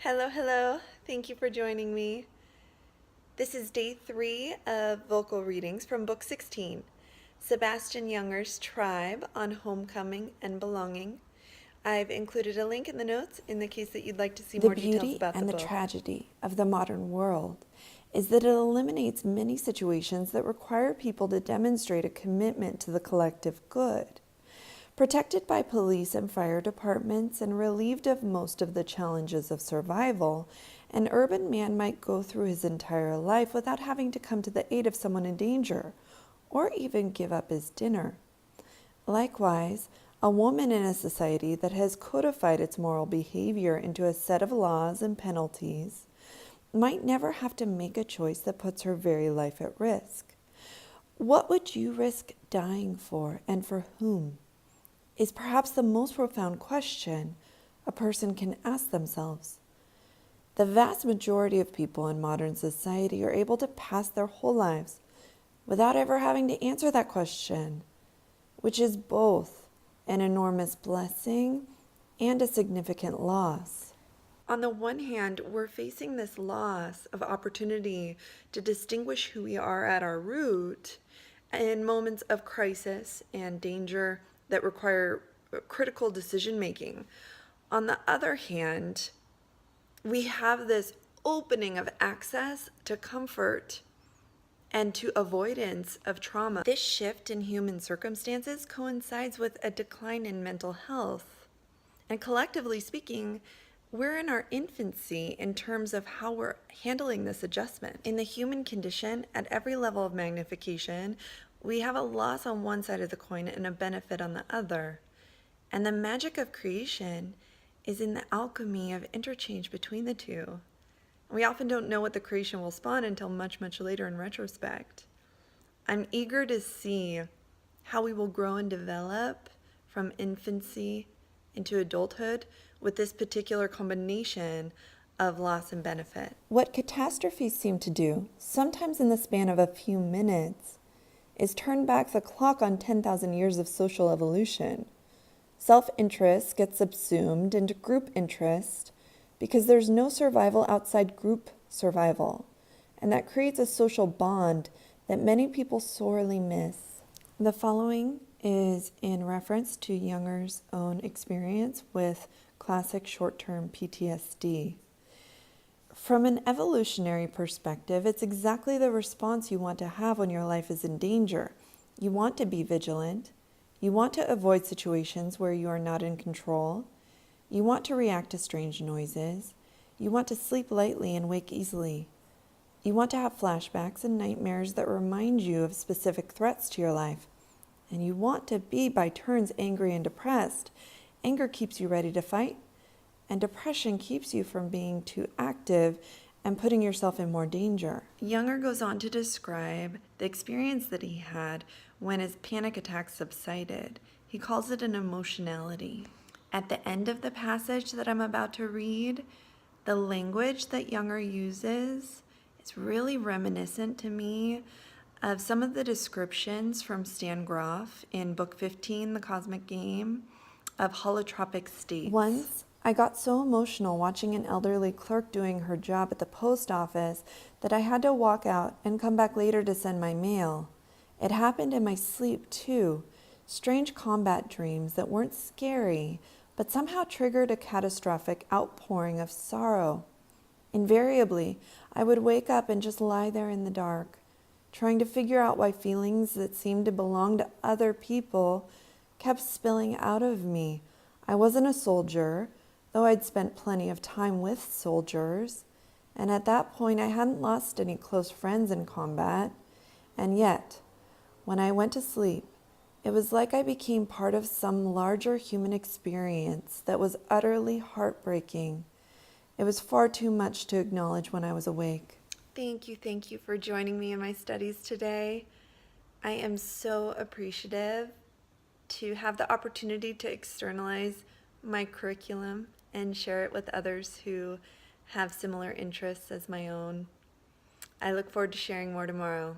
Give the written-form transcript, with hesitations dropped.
Hello, hello. Thank you for joining me. This is day 3 of vocal readings from Book 16, Sebastian Junger's Tribe on Homecoming and Belonging. I've included a link in the notes in the case that you'd like to see The more details beauty about the and the book. tragedy of the modern world is that it eliminates many situations that require people to demonstrate a commitment to the collective good. Protected by police and fire departments and relieved of most of the challenges of survival, an urban man might go through his entire life without having to come to the aid of someone in danger, or even give up his dinner. Likewise, a woman in a society that has codified its moral behavior into a set of laws and penalties might never have to make a choice that puts her very life at risk. What would you risk dying for, and for whom? Is perhaps the most profound question a person can ask themselves. The vast majority of people in modern society are able to pass their whole lives without ever having to answer that question, which is both an enormous blessing and a significant loss. On the one hand, we're facing this loss of opportunity to distinguish who we are at our root in moments of crisis and danger that require critical decision making. On the other hand, we have this opening of access to comfort and to avoidance of trauma. This shift in human circumstances coincides with a decline in mental health. And collectively speaking, we're in our infancy in terms of how we're handling this adjustment. In the human condition, at every level of magnification, we have a loss on one side of the coin and a benefit on the other. And the magic of creation is in the alchemy of interchange between the two. We often don't know what the creation will spawn until much, much later in retrospect. I'm eager to see how we will grow and develop from infancy into adulthood with this particular combination of loss and benefit. What catastrophes seem to do, sometimes in the span of a few minutes, is turn back the clock on 10,000 years of social evolution. Self-interest gets subsumed into group interest because there's no survival outside group survival, and that creates a social bond that many people sorely miss. The following is in reference to Junger's own experience with classic short-term PTSD. From an evolutionary perspective, it's exactly the response you want to have when your life is in danger. You want to be vigilant. You want to avoid situations where you are not in control. You want to react to strange noises. You want to sleep lightly and wake easily. You want to have flashbacks and nightmares that remind you of specific threats to your life. And you want to be by turns angry and depressed. Anger keeps you ready to fight, and depression keeps you from being too active and putting yourself in more danger. Junger goes on to describe the experience that he had when his panic attacks subsided. He calls it an emotionality. At the end of the passage that I'm about to read, the language that Junger uses is really reminiscent to me of some of the descriptions from Stan Groff in Book 15, The Cosmic Game, of holotropic states. Once, I got so emotional watching an elderly clerk doing her job at the post office that I had to walk out and come back later to send my mail. It happened in my sleep, too. Strange combat dreams that weren't scary, but somehow triggered a catastrophic outpouring of sorrow. Invariably, I would wake up and just lie there in the dark, trying to figure out why feelings that seemed to belong to other people kept spilling out of me. I wasn't a soldier, though I'd spent plenty of time with soldiers, and at that point I hadn't lost any close friends in combat. And yet, when I went to sleep, it was like I became part of some larger human experience that was utterly heartbreaking. It was far too much to acknowledge when I was awake. Thank you for joining me in my studies today. I am so appreciative to have the opportunity to externalize my curriculum and share it with others who have similar interests as my own. I look forward to sharing more tomorrow.